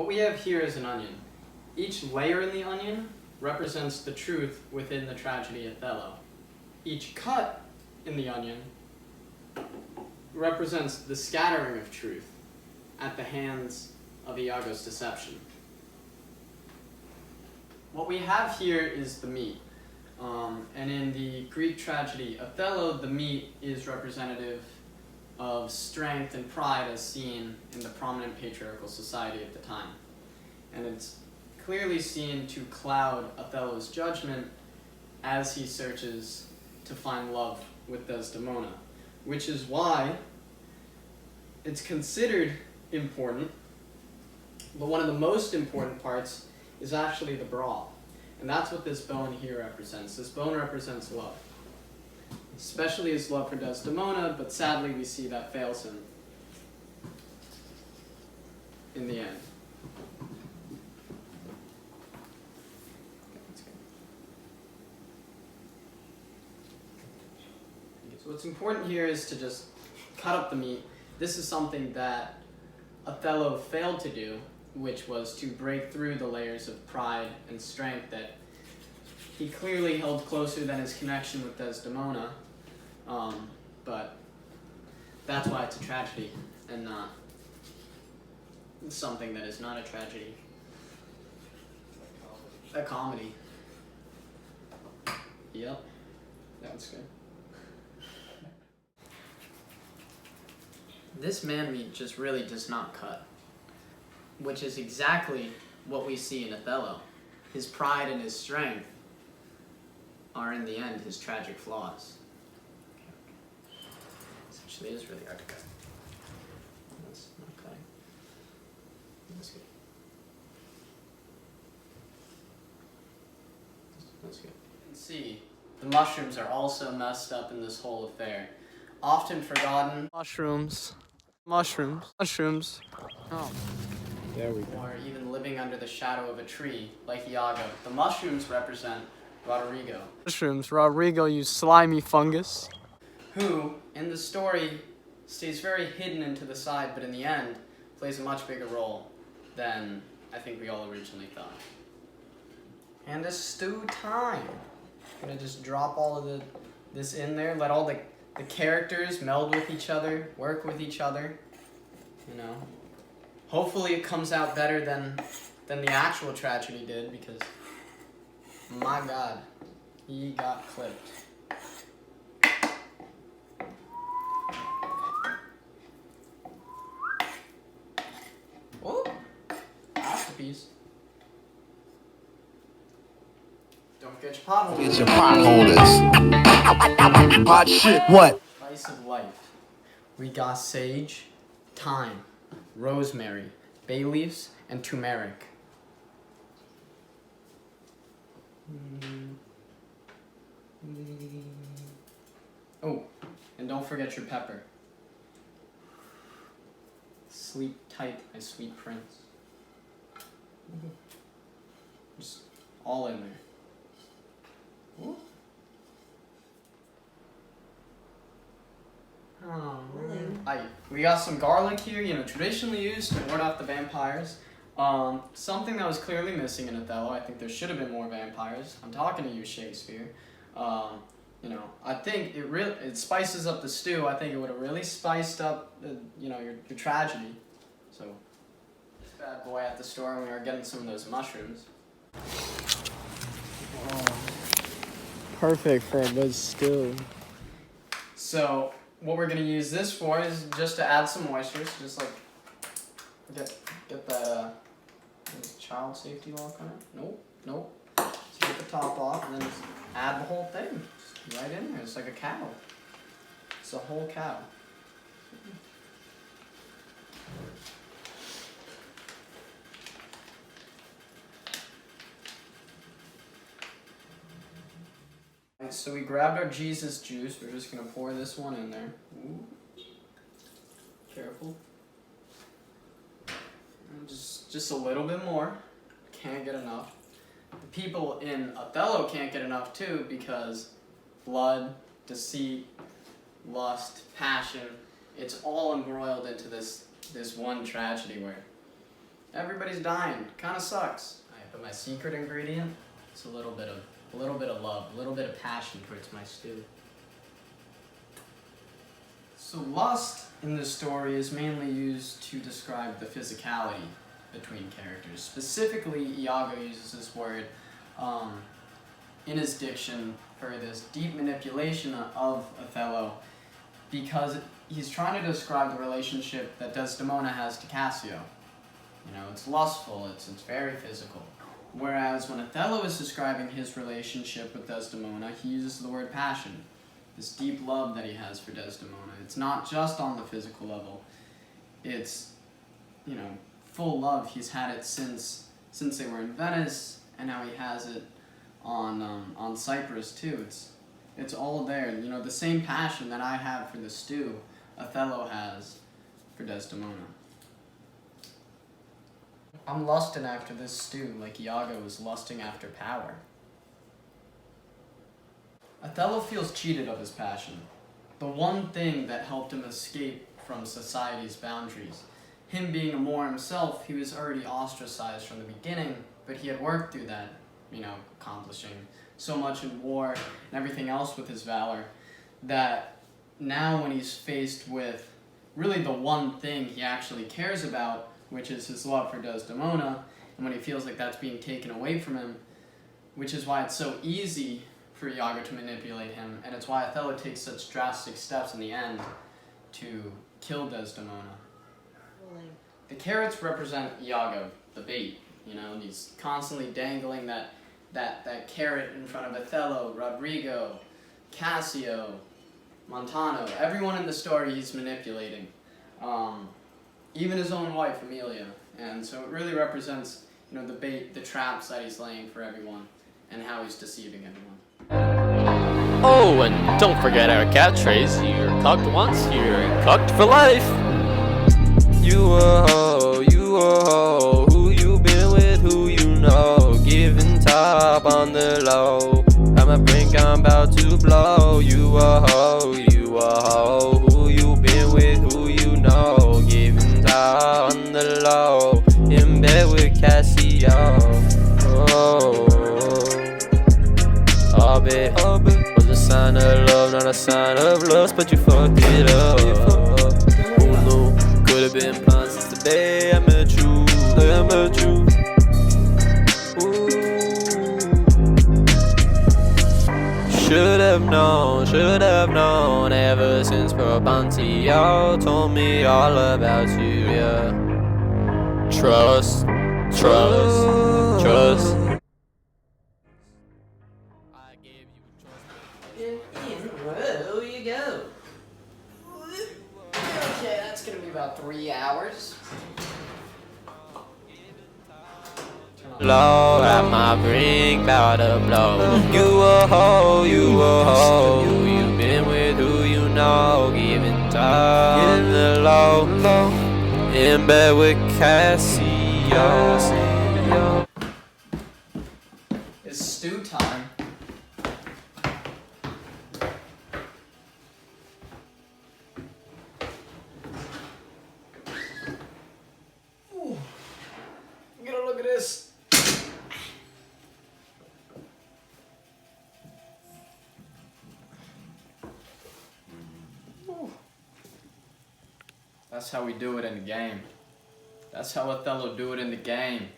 What we have here is an onion. Each layer in the onion represents the truth within the tragedy Othello. Each cut in the onion represents the scattering of truth at the hands of Iago's deception. What we have here is the meat. And in the Greek tragedy Othello, the meat is representative of strength and pride as seen in the prominent patriarchal society at the time. And it's clearly seen to cloud Othello's judgment as he searches to find love with Desdemona, which is why it's considered important, but one of the most important parts is actually the broth. And that's what this bone here represents. This bone represents love, especially his love for Desdemona, but sadly we see that fails him in the end. So what's important here is to just cut up the meat. This is something that Othello failed to do, which was to break through the layers of pride and strength that he clearly held closer than his connection with Desdemona. But that's why it's a tragedy and not something that is not a tragedy. A comedy. Yep, that's good. This man meat just really does not cut, which is exactly what we see in Othello. His pride and his strength are in the end his tragic flaws. This actually is really hard to cut. That's not cutting. That's good. That's good. You can see the mushrooms are also messed up in this whole affair. Often forgotten. Mushrooms. Oh. There we go. Or even living under the shadow of a tree, like Iago. The mushrooms represent Roderigo. Mushrooms, Roderigo, you slimy fungus. Who, in the story, stays very hidden and to the side, but in the end, plays a much bigger role than I think we all originally thought. And it's stew time. I'm gonna just drop all of this in there, let all the characters meld with each other, work with each other, you know. Hopefully it comes out better than the actual tragedy did, because my God, he got clipped. Oh, masterpiece. Don't forget your potholders. Get your potholders. Hot shit, what? Spice of life. We got sage, thyme, rosemary, bay leaves, and turmeric. Oh, and don't forget your pepper. Sleep tight, my sweet prince. Just all in there. Ooh. Oh, we got some garlic here, you know, traditionally used to ward off the vampires. Something that was clearly missing in Othello. I think there should have been more vampires. I'm talking to you, Shakespeare. You know, I think it spices up the stew. I think it would have really spiced up, your tragedy. So, this bad boy at the store, and we are getting some of those mushrooms. Oh, perfect for a good stew. So, what we're gonna use this for is just to add some moisture. So just like get that child safety lock on it. Nope. So get the top off and then just add the whole thing just right in there. It's like a cow. It's a whole cow. Alright, so we grabbed our Jesus juice. We're just gonna pour this one in there. Ooh. Careful. And just a little bit more. Can't get enough. The people in Othello can't get enough too, because blood, deceit, lust, passion, it's all embroiled into this one tragedy where Everybody's dying. Kinda sucks. Alright, but my secret ingredient is a little bit of love, a little bit of passion towards my stew. So lust in this story is mainly used to describe the physicality between characters. Specifically, Iago uses this word in his diction for this deep manipulation of Othello because he's trying to describe the relationship that Desdemona has to Cassio. You know, it's lustful, it's very physical. Whereas when Othello is describing his relationship with Desdemona, he uses the word passion, this deep love that he has for Desdemona. It's not just on the physical level. It's, you know, full love. He's had it since they were in Venice, and now he has it on Cyprus too. It's all there. You know, the same passion that I have for the stew, Othello has for Desdemona. I'm lusting after this stew like Iago is lusting after power. Othello feels cheated of his passion, the one thing that helped him escape from society's boundaries. Him being a Moor himself, he was already ostracized from the beginning, but he had worked through that, you know, accomplishing so much in war and everything else with his valor, that now when he's faced with really the one thing he actually cares about, which is his love for Desdemona, and when he feels like that's being taken away from him, which is why it's so easy for Iago to manipulate him, and it's why Othello takes such drastic steps in the end to kill Desdemona. The carrots represent Iago, the bait. You know, he's constantly dangling that carrot in front of Othello, Rodrigo, Cassio, Montano. Everyone in the story he's manipulating. Even his own wife, Amelia. And so it really represents, you know, the bait, the traps that he's laying for everyone, and how he's deceiving everyone. Oh, and don't forget our catchphrase, you're cucked once, you're cucked for life. You a hoe, who you been with, who you know, giving top on the low. I'm a brink, I'm about to blow. You a hoe, who you been with, who you know, giving top on the low, in bed with Cassio. Oh, was a sign of love, not a sign of lust, but you fucked it up. Who knew? Could've been blind since the day I met you. Ooh. Should have known ever since Brabantio told me all about you, yeah. Trust. Whoa, you go. Okay, that's gonna be about 3 hours. Low at my brink, bout to blow. You a hoe, who you been with, who you know, giving top on the low, in bed with Cassio. It's stew time. Ooh. Get a look at this. Ooh. That's how we do it in the game. That's how Othello do it in the game.